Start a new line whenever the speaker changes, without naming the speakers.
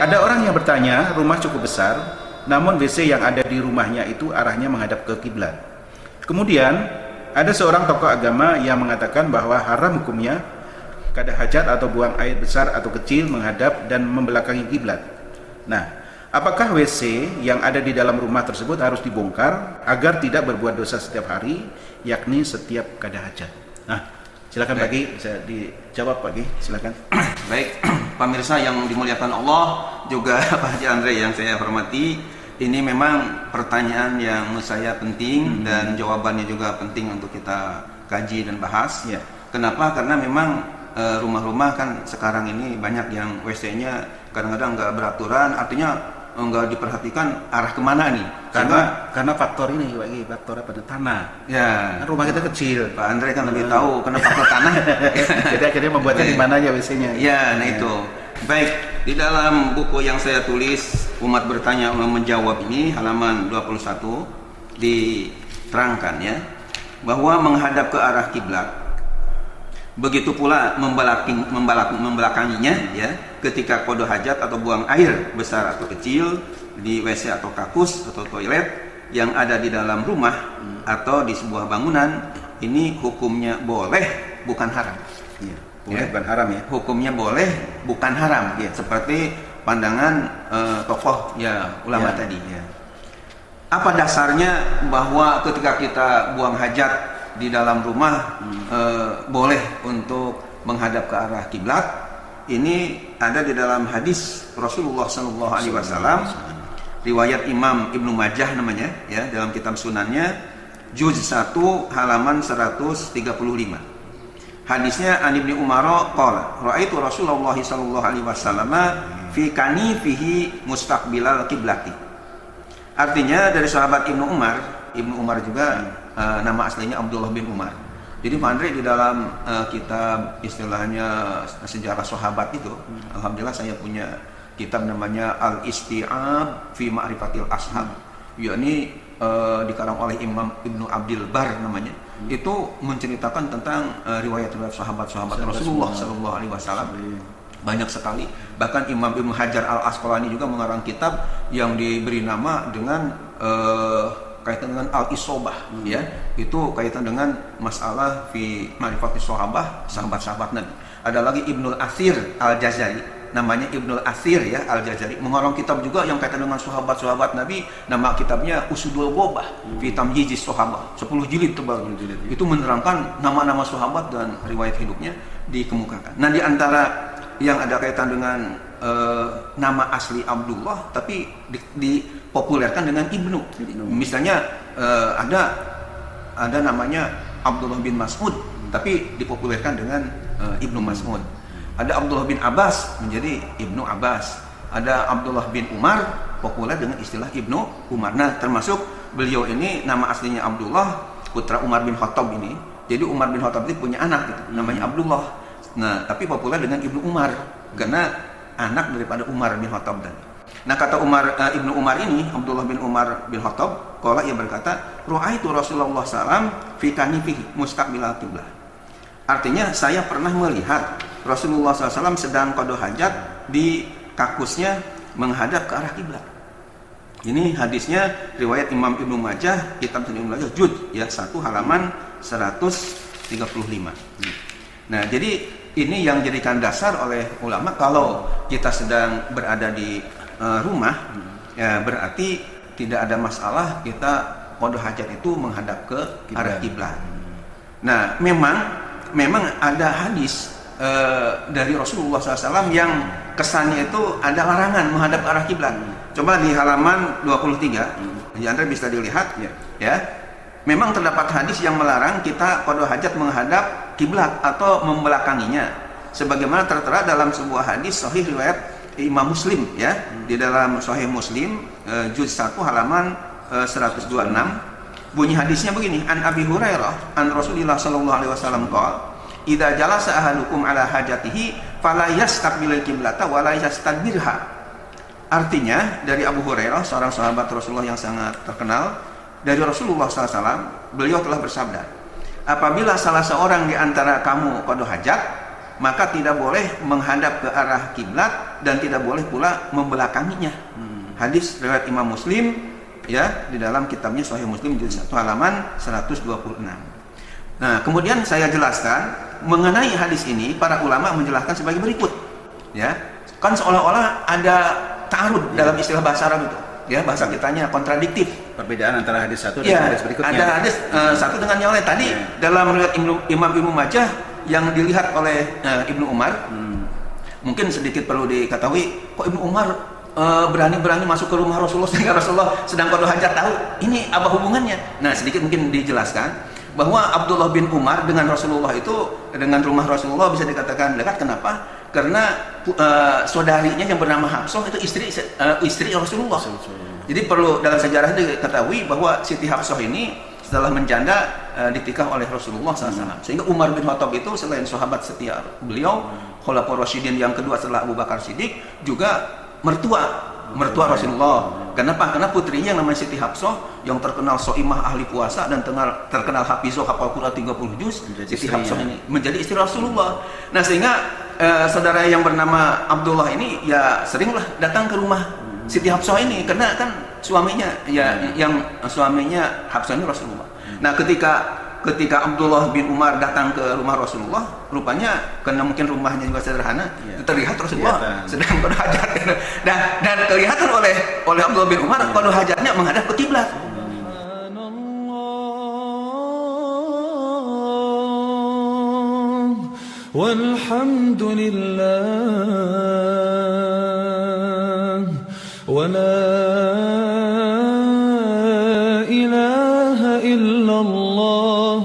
Ada orang yang bertanya, rumah cukup besar, namun WC yang ada di rumahnya itu arahnya menghadap ke kiblat. Kemudian, ada seorang tokoh agama yang mengatakan bahwa haram hukumnya kada hajat atau buang air besar atau kecil menghadap dan membelakangi kiblat. Nah, apakah WC yang ada di dalam rumah tersebut harus dibongkar agar tidak berbuat dosa setiap hari, yakni setiap kada hajat? Nah, silakan Pak Ki, bisa dijawab Pak Ki, silakan.
Baik, pemirsa yang dimuliakan Allah, juga Pak Haji Andre yang saya hormati, ini memang pertanyaan yang menurut saya penting dan jawabannya juga penting untuk kita kaji dan bahas.
Ya.
Kenapa? Karena memang rumah-rumah kan sekarang ini banyak yang WC-nya kadang-kadang nggak beraturan, artinya nggak diperhatikan arah kemana nih.
Karena faktor ini Pak Ki, faktor apa? Tanah.
Ya,
Rumah kita kecil.
Pak Andre kan lebih tahu kenapa faktor tanah.
Jadi akhirnya membuatnya di mana aja WC-nya.
Ya, nah itu. Baik, di dalam buku yang saya tulis Umat Bertanya Menjawab ini halaman 21 diterangkan ya bahwa menghadap ke arah kiblat, begitu pula membelakanginya ya ketika qada hajat atau buang air besar atau kecil di WC atau kakus atau toilet yang ada di dalam rumah atau di sebuah bangunan, ini hukumnya boleh bukan haram.
Ya. Boleh bukan haram ya.
Hukumnya boleh bukan haram ya. Seperti pandangan tokoh ya ulama tadi ya. Apa dasarnya bahwa ketika kita buang hajat di dalam rumah boleh untuk menghadap ke arah kiblat? Ini ada di dalam hadis Rasulullah SAW, riwayat Imam Ibnu Majah namanya ya, dalam kitab Sunannya, juz 1 halaman 135. Hadisnya an Ibnu Umar qala raaitu Rasulullah sallallahu alaihi wasallam fi kanifihi mustaqbilal kiblati. Artinya dari sahabat Ibnu Umar juga nama aslinya Abdullah bin Umar. Jadi Pak Andre di dalam kitab istilahnya sejarah sahabat itu, alhamdulillah saya punya kitab namanya Al-Isti'ab fi Ma'rifatil Ashab. Yakni dikarang oleh Imam Ibnu Abdil Bar namanya. Itu menceritakan tentang riwayat-riwayat sahabat-sahabat Rasulullah sallallahu alaihi wasallam. Banyak sekali. Bahkan Imam Ibnu Hajar Al-Asqalani juga mengarang kitab yang diberi nama dengan kaitan dengan Al-Isobah ya. Itu kaitan dengan masalah fi ma'rifatis sahabah, sahabat-sahabat Nabi. Ada lagi Ibnul Athir Al-Jazari, namanya Ibnul Athir ya Al-Jazari, mengarang kitab juga yang kaitan dengan sahabat-sahabat Nabi, nama kitabnya Usudul Ghobah fi Tamyizis Sahabah, 10 jilid tebal. Itu menerangkan nama-nama sahabat dan riwayat hidupnya dikemukakan. Nah, di antara yang ada kaitan dengan nama asli Abdullah tapi dipopulerkan dengan Ibnu. Misalnya ada namanya Abdullah bin Mas'ud tapi dipopulerkan dengan Ibnu Mas'ud. Ada Abdullah bin Abbas menjadi Ibnu Abbas. Ada Abdullah bin Umar populer dengan istilah Ibnu Umar. Nah, termasuk beliau ini nama aslinya Abdullah, putra Umar bin Khattab ini. Jadi Umar bin Khattab itu punya anak gitu, namanya Abdullah. Nah, tapi populer dengan Ibnu Umar karena anak daripada Umar bin Khattab tadi. Nah, kata Ibnu Umar ini, Abdullah bin Umar bin Khattab, qala ia berkata, "Ra'aitu Rasulullah sallam fi kanifihi mustaqbilal qiblah." Artinya saya pernah melihat Rasulullah SAW sedang qada hajat di kakusnya menghadap ke arah kiblat. Ini hadisnya riwayat Imam Ibnu Majah, kitab Ibnu Majah juz ya 1 halaman 135. Nah, jadi ini yang jadikan dasar oleh ulama kalau kita sedang berada di rumah ya berarti tidak ada masalah kita qada hajat itu menghadap ke arah kiblat. Nah, memang ada hadis dari Rasulullah SAW yang kesannya itu ada larangan menghadap ke arah kiblat. Coba di halaman 23, Anda bisa dilihat ya. Memang terdapat hadis yang melarang kita qada hajat menghadap kiblat atau membelakanginya. Sebagaimana tertera dalam sebuah hadis sahih riwayat Imam Muslim ya. Di dalam Sahih Muslim juz 1 halaman 126 bunyi hadisnya begini, an Abi Hurairah an Rasulullah sallallahu alaihi wasallam qala idza jalasa ahadukum ala hajatihi fala yastaqbilal qiblata wa la yastadbirha. Artinya dari Abu Hurairah, seorang sahabat Rasulullah yang sangat terkenal, dari Rasulullah SAW, beliau telah bersabda, apabila salah seorang di antara kamu qada hajat, maka tidak boleh menghadap ke arah kiblat dan tidak boleh pula membelakanginya. Hadis riwayat Imam Muslim ya di dalam kitabnya Sahih Muslim juz 1 halaman 126. Nah, kemudian saya jelaskan mengenai hadis ini, para ulama menjelaskan sebagai berikut. Ya, kan seolah-olah ada ta'arud dalam istilah bahasa Arab itu. Ya, bahasa kitanya kontradiktif.
Perbedaan antara hadis satu dan hadis berikutnya.
Ada hadis satu dengan yang lain. Tadi dalam riwayat Imam Ibnu Majah yang dilihat oleh Ibnu Umar, mungkin sedikit perlu diketahui, kok Ibnu Umar berani-berani masuk ke rumah Rasulullah sehingga Rasulullah sedang qada hajat, tahu ini apa hubungannya? Nah, sedikit mungkin dijelaskan bahwa Abdullah bin Umar dengan Rasulullah itu, dengan rumah Rasulullah bisa dikatakan dekat. Kenapa? Karena saudarinya yang bernama Hafsah itu istri Rasulullah. Jadi perlu dalam sejarah diketahui bahwa Siti Hafsah ini setelah menjanda ditikah oleh Rasulullah SAW. Sehingga Umar bin Khattab itu selain sahabat setia beliau, Khulafaur Rasyidin yang kedua setelah Abu Bakar Siddiq, juga mertua Rasulullah. Kenapa? Karena putrinya yang namanya Siti Hafsah yang terkenal soimah ahli puasa dan terkenal hafizah hafal Quran 30 juz, Siti Hafsah ini menjadi istri Rasulullah. Nah, sehingga saudara yang bernama Abdullah ini ya seringlah datang ke rumah Siti Hafsah ini, karena kan suaminya yang suaminya Hafsah ini Rasulullah. Nah, ketika Abdullah bin Umar datang ke rumah Rasulullah, rupanya karena mungkin rumahnya juga sederhana, terlihat Rasulullah sedang qada hajat. Dan kelihatan oleh Abdullah bin Umar qada hajatnya menghadap ke kiblat.
Walhamdulillah wa la ilaha illallah